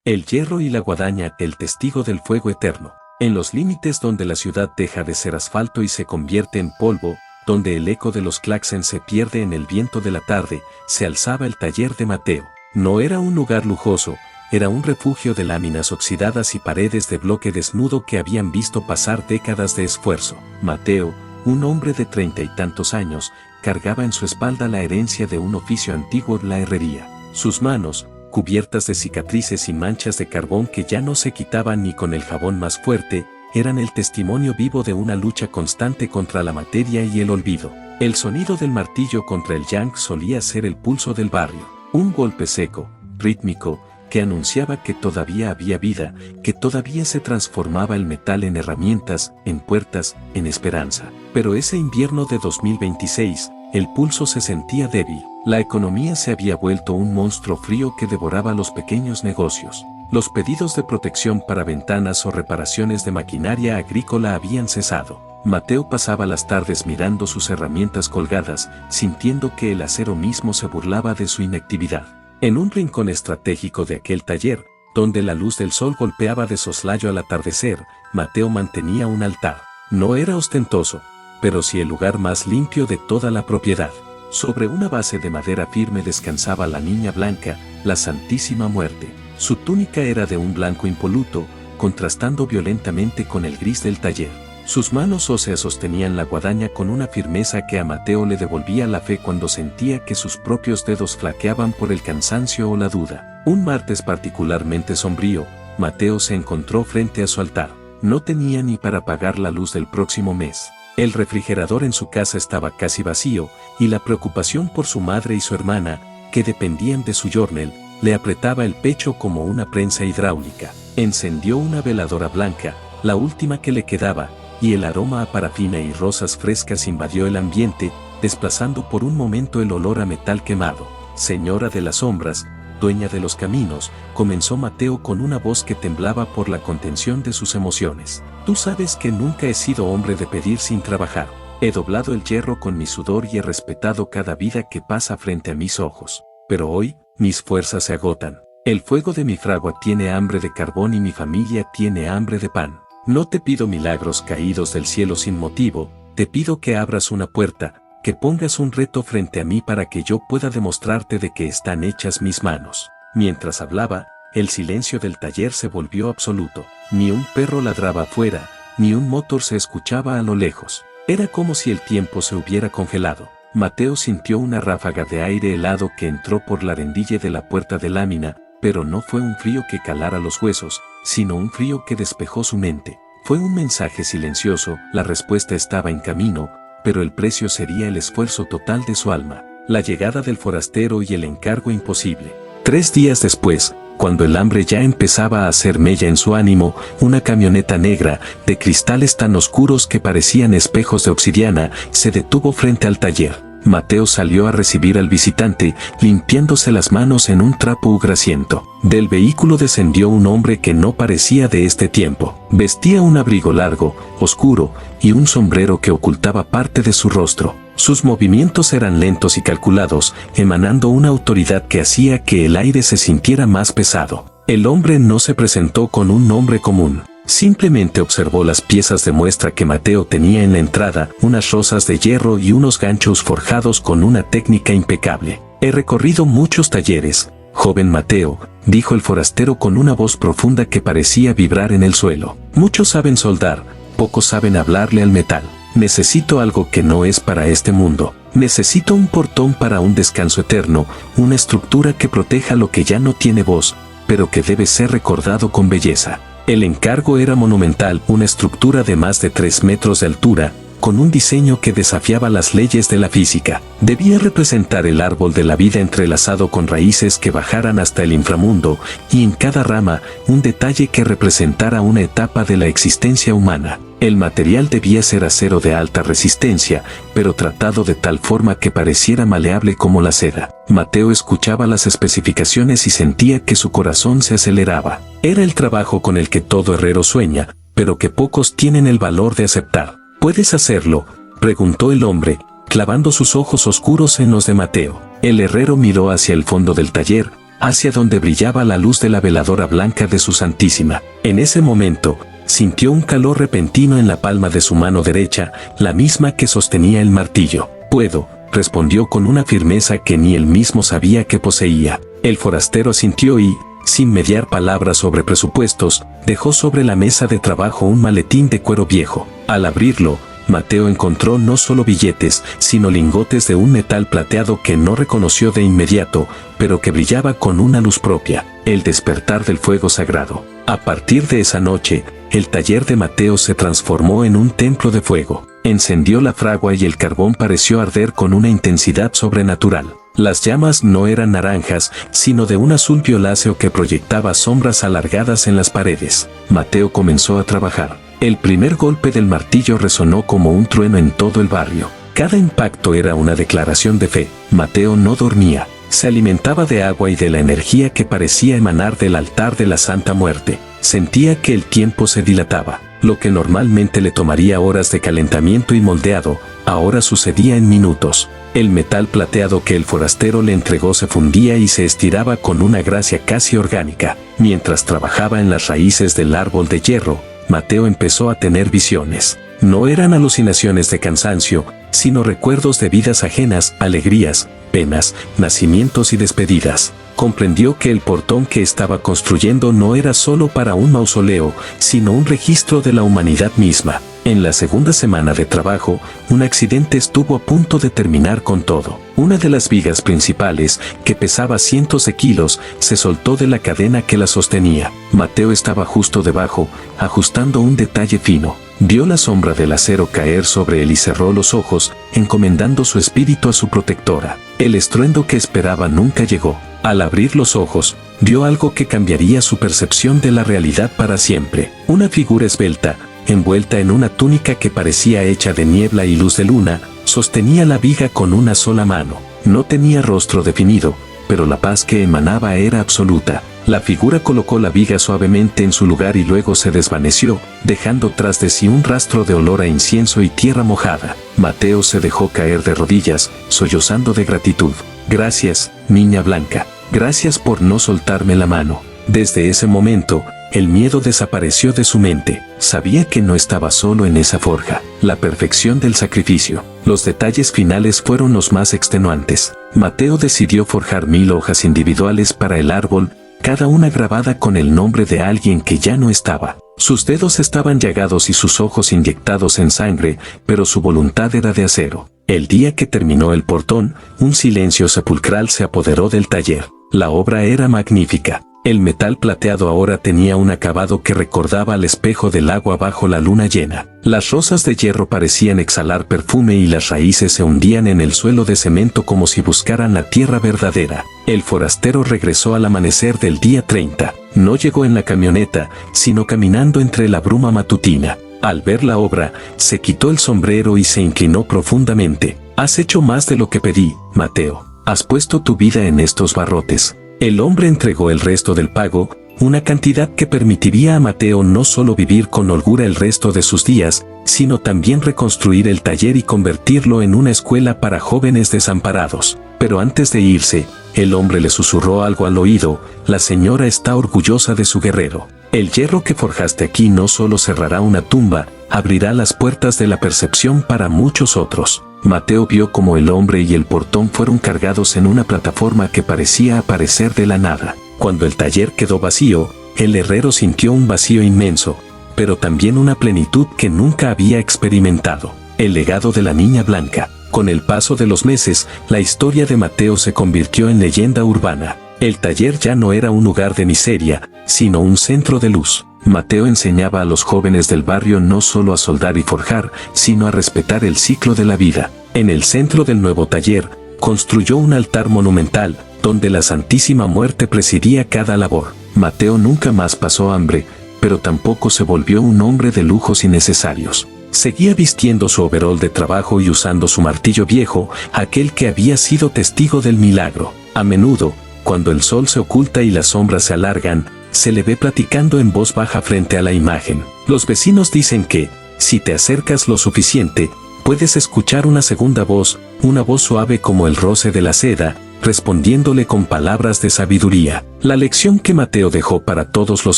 El hierro y la guadaña, el testigo del fuego eterno. En los límites donde la ciudad deja de ser asfalto y se convierte en polvo, donde el eco de los claxons se pierde en el viento de la tarde, se alzaba el taller de Mateo. No era un lugar lujoso, era un refugio de láminas oxidadas y paredes de bloque desnudo que habían visto pasar décadas de esfuerzo. Mateo, un hombre de 30 y tantos años, cargaba en su espalda la herencia de un oficio antiguo, la herrería. Sus manos, cubiertas de cicatrices y manchas de carbón que ya no se quitaban ni con el jabón más fuerte, eran el testimonio vivo de una lucha constante contra la materia y el olvido. El sonido del martillo contra el yang solía ser el pulso del barrio, un golpe seco, rítmico, que anunciaba que todavía había vida, que todavía se transformaba el metal en herramientas, en puertas, en esperanza. Pero ese invierno de 2026, el pulso se sentía débil. La economía se había vuelto un monstruo frío que devoraba los pequeños negocios. Los pedidos de protección para ventanas o reparaciones de maquinaria agrícola habían cesado. Mateo pasaba las tardes mirando sus herramientas colgadas, sintiendo que el acero mismo se burlaba de su inactividad. En un rincón estratégico de aquel taller, donde la luz del sol golpeaba de soslayo al atardecer, Mateo mantenía un altar. No era ostentoso, pero sí el lugar más limpio de toda la propiedad. Sobre una base de madera firme descansaba la Niña Blanca, la Santísima Muerte. Su túnica era de un blanco impoluto, contrastando violentamente con el gris del taller. Sus manos óseas sostenían la guadaña con una firmeza que a Mateo le devolvía la fe cuando sentía que sus propios dedos flaqueaban por el cansancio o la duda. Un martes particularmente sombrío, Mateo se encontró frente a su altar. No tenía ni para pagar la luz del próximo mes. El refrigerador en su casa estaba casi vacío, y la preocupación por su madre y su hermana, que dependían de su jornal, le apretaba el pecho como una prensa hidráulica. Encendió una veladora blanca, la última que le quedaba, y el aroma a parafina y rosas frescas invadió el ambiente, desplazando por un momento el olor a metal quemado. Señora de las sombras, dueña de los caminos, comenzó Mateo con una voz que temblaba por la contención de sus emociones. Tú sabes que nunca he sido hombre de pedir sin trabajar. He doblado el hierro con mi sudor y he respetado cada vida que pasa frente a mis ojos. Pero hoy, mis fuerzas se agotan. El fuego de mi fragua tiene hambre de carbón y mi familia tiene hambre de pan. No te pido milagros caídos del cielo sin motivo, te pido que abras una puerta, que pongas un reto frente a mí para que yo pueda demostrarte de que están hechas mis manos. Mientras hablaba, el silencio del taller se volvió absoluto. Ni un perro ladraba afuera, ni un motor se escuchaba a lo lejos. Era como si el tiempo se hubiera congelado. Mateo sintió una ráfaga de aire helado que entró por la rendilla de la puerta de lámina, pero no fue un frío que calara los huesos, sino un frío que despejó su mente. Fue un mensaje silencioso, la respuesta estaba en camino, pero el precio sería el esfuerzo total de su alma, la llegada del forastero y el encargo imposible. 3 días después, cuando el hambre ya empezaba a hacer mella en su ánimo, una camioneta negra, de cristales tan oscuros que parecían espejos de obsidiana, se detuvo frente al taller. Mateo salió a recibir al visitante, limpiándose las manos en un trapo ugrasiento. Del vehículo descendió un hombre que no parecía de este tiempo. Vestía un abrigo largo, oscuro, y un sombrero que ocultaba parte de su rostro. Sus movimientos eran lentos y calculados, emanando una autoridad que hacía que el aire se sintiera más pesado. El hombre no se presentó con un nombre común. Simplemente observó las piezas de muestra que Mateo tenía en la entrada, unas rosas de hierro y unos ganchos forjados con una técnica impecable. He recorrido muchos talleres, joven Mateo, dijo el forastero con una voz profunda que parecía vibrar en el suelo. Muchos saben soldar, pocos saben hablarle al metal. Necesito algo que no es para este mundo. Necesito un portón para un descanso eterno, una estructura que proteja lo que ya no tiene voz, pero que debe ser recordado con belleza. El encargo era monumental, una estructura de más de 3 metros de altura, con un diseño que desafiaba las leyes de la física. Debía representar el árbol de la vida entrelazado con raíces que bajaran hasta el inframundo, y en cada rama, un detalle que representara una etapa de la existencia humana. El material debía ser acero de alta resistencia, pero tratado de tal forma que pareciera maleable como la seda. Mateo escuchaba las especificaciones y sentía que su corazón se aceleraba. Era el trabajo con el que todo herrero sueña, pero que pocos tienen el valor de aceptar. ¿Puedes hacerlo?, preguntó el hombre, clavando sus ojos oscuros en los de Mateo. El herrero miró hacia el fondo del taller, hacia donde brillaba la luz de la veladora blanca de su Santísima. En ese momento, sintió un calor repentino en la palma de su mano derecha, la misma que sostenía el martillo. «Puedo», respondió con una firmeza que ni él mismo sabía que poseía. El forastero asintió y, sin mediar palabras sobre presupuestos, dejó sobre la mesa de trabajo un maletín de cuero viejo. Al abrirlo, Mateo encontró no solo billetes, sino lingotes de un metal plateado que no reconoció de inmediato, pero que brillaba con una luz propia, el despertar del fuego sagrado. A partir de esa noche, el taller de Mateo se transformó en un templo de fuego. Encendió la fragua y el carbón pareció arder con una intensidad sobrenatural. Las llamas no eran naranjas, sino de un azul violáceo que proyectaba sombras alargadas en las paredes. Mateo comenzó a trabajar. El primer golpe del martillo resonó como un trueno en todo el barrio. Cada impacto era una declaración de fe. Mateo no dormía. Se alimentaba de agua y de la energía que parecía emanar del altar de la Santa Muerte. Sentía que el tiempo se dilataba. Lo que normalmente le tomaría horas de calentamiento y moldeado, ahora sucedía en minutos. El metal plateado que el forastero le entregó se fundía y se estiraba con una gracia casi orgánica. Mientras trabajaba en las raíces del árbol de hierro, Mateo empezó a tener visiones. No eran alucinaciones de cansancio, sino recuerdos de vidas ajenas, alegrías, penas, nacimientos y despedidas. Comprendió que el portón que estaba construyendo no era solo para un mausoleo, sino un registro de la humanidad misma. En la segunda semana de trabajo, un accidente estuvo a punto de terminar con todo. Una de las vigas principales, que pesaba cientos de kilos, se soltó de la cadena que la sostenía. Mateo estaba justo debajo, ajustando un detalle fino. Vio la sombra del acero caer sobre él y cerró los ojos, encomendando su espíritu a su protectora. El estruendo que esperaba nunca llegó. Al abrir los ojos, vio algo que cambiaría su percepción de la realidad para siempre. Una figura esbelta, envuelta en una túnica que parecía hecha de niebla y luz de luna, sostenía la viga con una sola mano. No tenía rostro definido, pero la paz que emanaba era absoluta. La figura colocó la viga suavemente en su lugar y luego se desvaneció, dejando tras de sí un rastro de olor a incienso y tierra mojada. Mateo se dejó caer de rodillas, sollozando de gratitud. «Gracias, niña blanca. Gracias por no soltarme la mano». Desde ese momento, el miedo desapareció de su mente. Sabía que no estaba solo en esa forja. La perfección del sacrificio. Los detalles finales fueron los más extenuantes. Mateo decidió forjar 1000 hojas individuales para el árbol, cada una grabada con el nombre de alguien que ya no estaba. Sus dedos estaban llagados y sus ojos inyectados en sangre, pero su voluntad era de acero. El día que terminó el portón, un silencio sepulcral se apoderó del taller. La obra era magnífica. El metal plateado ahora tenía un acabado que recordaba al espejo del agua bajo la luna llena. Las rosas de hierro parecían exhalar perfume y las raíces se hundían en el suelo de cemento como si buscaran la tierra verdadera. El forastero regresó al amanecer del día 30. No llegó en la camioneta, sino caminando entre la bruma matutina. Al ver la obra, se quitó el sombrero y se inclinó profundamente. «Has hecho más de lo que pedí, Mateo. Has puesto tu vida en estos barrotes». El hombre entregó el resto del pago, una cantidad que permitiría a Mateo no solo vivir con holgura el resto de sus días, sino también reconstruir el taller y convertirlo en una escuela para jóvenes desamparados. Pero antes de irse, el hombre le susurró algo al oído: «La señora está orgullosa de su guerrero. El hierro que forjaste aquí no solo cerrará una tumba, abrirá las puertas de la percepción para muchos otros». Mateo vio como el hombre y el portón fueron cargados en una plataforma que parecía aparecer de la nada. Cuando el taller quedó vacío, el herrero sintió un vacío inmenso, pero también una plenitud que nunca había experimentado. El legado de la niña blanca. Con el paso de los meses, la historia de Mateo se convirtió en leyenda urbana. El taller ya no era un lugar de miseria, sino un centro de luz. Mateo enseñaba a los jóvenes del barrio no solo a soldar y forjar, sino a respetar el ciclo de la vida. En el centro del nuevo taller, construyó un altar monumental, donde la Santísima Muerte presidía cada labor. Mateo nunca más pasó hambre, pero tampoco se volvió un hombre de lujos innecesarios. Seguía vistiendo su overol de trabajo y usando su martillo viejo, aquel que había sido testigo del milagro. A menudo, cuando el sol se oculta y las sombras se alargan, se le ve platicando en voz baja frente a la imagen. Los vecinos dicen que, si te acercas lo suficiente, puedes escuchar una segunda voz, una voz suave como el roce de la seda, respondiéndole con palabras de sabiduría. La lección que Mateo dejó para todos los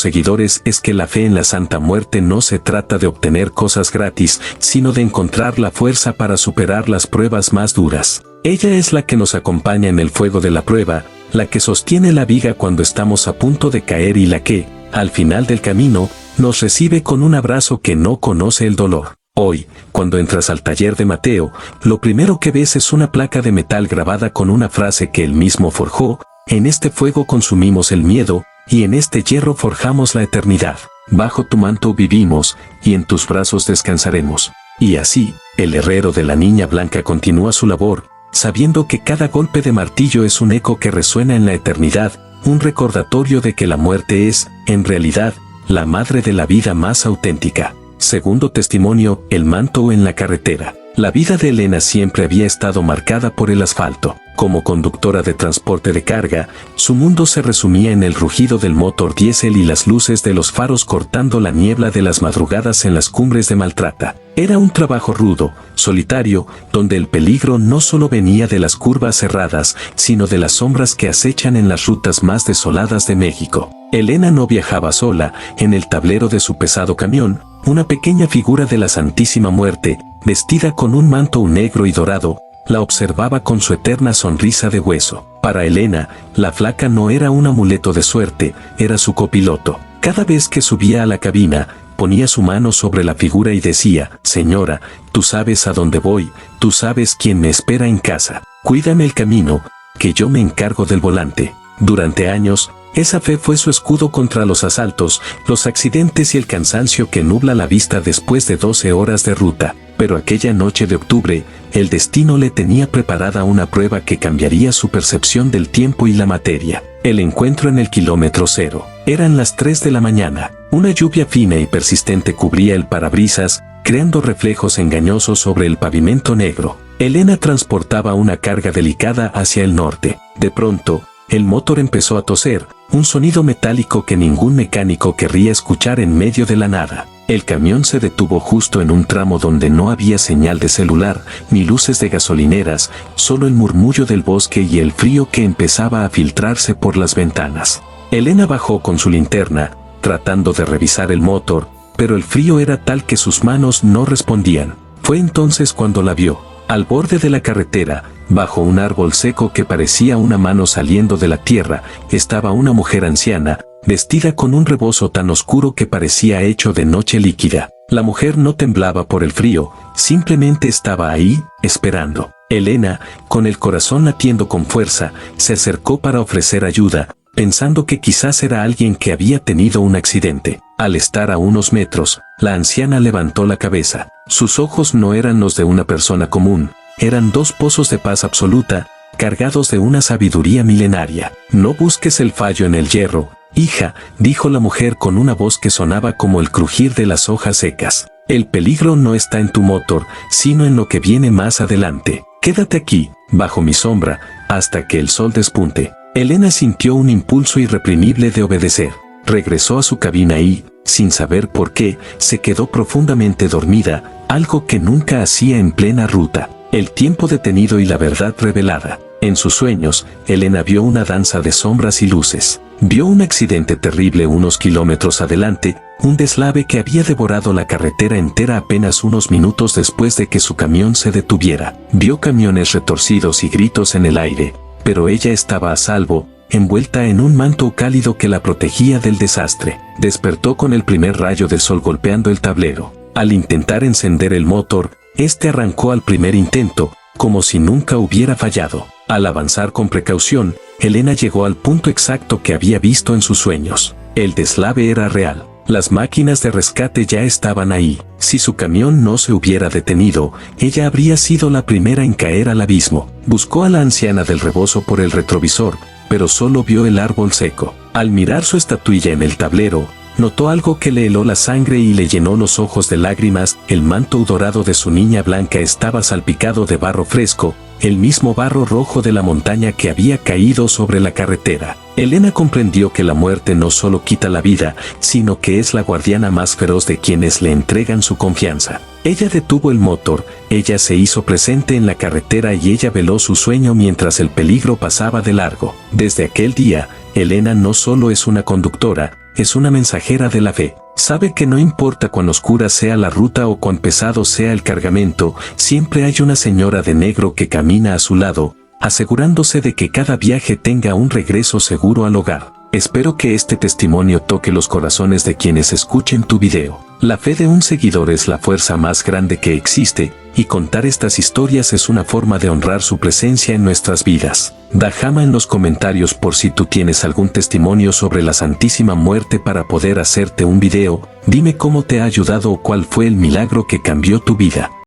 seguidores es que la fe en la Santa Muerte no se trata de obtener cosas gratis, sino de encontrar la fuerza para superar las pruebas más duras. Ella es la que nos acompaña en el fuego de la prueba, la que sostiene la viga cuando estamos a punto de caer y la que, al final del camino, nos recibe con un abrazo que no conoce el dolor. Hoy, cuando entras al taller de Mateo, lo primero que ves es una placa de metal grabada con una frase que él mismo forjó: en este fuego consumimos el miedo, y en este hierro forjamos la eternidad. Bajo tu manto vivimos, y en tus brazos descansaremos. Y así, el herrero de la Niña Blanca continúa su labor, sabiendo que cada golpe de martillo es un eco que resuena en la eternidad, un recordatorio de que la muerte es, en realidad, la madre de la vida más auténtica. Segundo testimonio, el manto en la carretera. La vida de Elena siempre había estado marcada por el asfalto. Como conductora de transporte de carga, su mundo se resumía en el rugido del motor diésel y las luces de los faros cortando la niebla de las madrugadas en las cumbres de Maltrata. Era un trabajo rudo, solitario, donde el peligro no solo venía de las curvas cerradas, sino de las sombras que acechan en las rutas más desoladas de México. Elena no viajaba sola. En el tablero de su pesado camión, una pequeña figura de la Santísima Muerte, vestida con un manto negro y dorado, la observaba con su eterna sonrisa de hueso. Para Elena, la flaca no era un amuleto de suerte, era su copiloto. Cada vez que subía a la cabina, ponía su mano sobre la figura y decía: señora, tú sabes a dónde voy, tú sabes quién me espera en casa. Cuídame el camino, que yo me encargo del volante. Durante años, esa fe fue su escudo contra los asaltos, los accidentes y el cansancio que nubla la vista después de 12 horas de ruta. Pero aquella noche de octubre, el destino le tenía preparada una prueba que cambiaría su percepción del tiempo y la materia. El encuentro en el kilómetro cero. Eran las 3 de la mañana. Una lluvia fina y persistente cubría el parabrisas, creando reflejos engañosos sobre el pavimento negro. Elena transportaba una carga delicada hacia el norte. De pronto, el motor empezó a toser, un sonido metálico que ningún mecánico querría escuchar en medio de la nada. El camión se detuvo justo en un tramo donde no había señal de celular, ni luces de gasolineras, solo el murmullo del bosque y el frío que empezaba a filtrarse por las ventanas. Elena bajó con su linterna, tratando de revisar el motor, pero el frío era tal que sus manos no respondían. Fue entonces cuando la vio. Al borde de la carretera, bajo un árbol seco que parecía una mano saliendo de la tierra, estaba una mujer anciana, vestida con un rebozo tan oscuro que parecía hecho de noche líquida. La mujer no temblaba por el frío, simplemente estaba ahí, esperando. Elena, con el corazón latiendo con fuerza, se acercó para ofrecer ayuda, pensando que quizás era alguien que había tenido un accidente. Al estar a unos metros, la anciana levantó la cabeza. Sus ojos no eran los de una persona común, eran dos pozos de paz absoluta, cargados de una sabiduría milenaria. No busques el fallo en el hierro, hija, dijo la mujer con una voz que sonaba como el crujir de las hojas secas. El peligro no está en tu motor, sino en lo que viene más adelante. Quédate aquí, bajo mi sombra, hasta que el sol despunte. Elena sintió un impulso irreprimible de obedecer. Regresó a su cabina y, sin saber por qué, se quedó profundamente dormida, algo que nunca hacía en plena ruta. El tiempo detenido y la verdad revelada. En sus sueños, Elena vio una danza de sombras y luces. Vio un accidente terrible unos kilómetros adelante, un deslave que había devorado la carretera entera apenas unos minutos después de que su camión se detuviera. Vio camiones retorcidos y gritos en el aire, pero ella estaba a salvo, envuelta en un manto cálido que la protegía del desastre. Despertó con el primer rayo del sol golpeando el tablero. Al intentar encender el motor, este arrancó al primer intento, como si nunca hubiera fallado. Al avanzar con precaución, Elena llegó al punto exacto que había visto en sus sueños. El deslave era real. Las máquinas de rescate ya estaban ahí. Si su camión no se hubiera detenido, ella habría sido la primera en caer al abismo. Buscó a la anciana del rebozo por el retrovisor, pero solo vio el árbol seco. Al mirar su estatuilla en el tablero, notó algo que le heló la sangre y le llenó los ojos de lágrimas. El manto dorado de su niña blanca estaba salpicado de barro fresco, el mismo barro rojo de la montaña que había caído sobre la carretera. Elena comprendió que la muerte no solo quita la vida, sino que es la guardiana más feroz de quienes le entregan su confianza. Ella detuvo el motor, ella se hizo presente en la carretera y ella veló su sueño mientras el peligro pasaba de largo. Desde aquel día, Elena no solo es una conductora, es una mensajera de la fe. Sabe que no importa cuán oscura sea la ruta o cuán pesado sea el cargamento, siempre hay una señora de negro que camina a su lado, asegurándose de que cada viaje tenga un regreso seguro al hogar. Espero que este testimonio toque los corazones de quienes escuchen tu video. La fe de un seguidor es la fuerza más grande que existe, y contar estas historias es una forma de honrar su presencia en nuestras vidas. Déjame en los comentarios por si tú tienes algún testimonio sobre la Santísima Muerte para poder hacerte un video. Dime cómo te ha ayudado o cuál fue el milagro que cambió tu vida.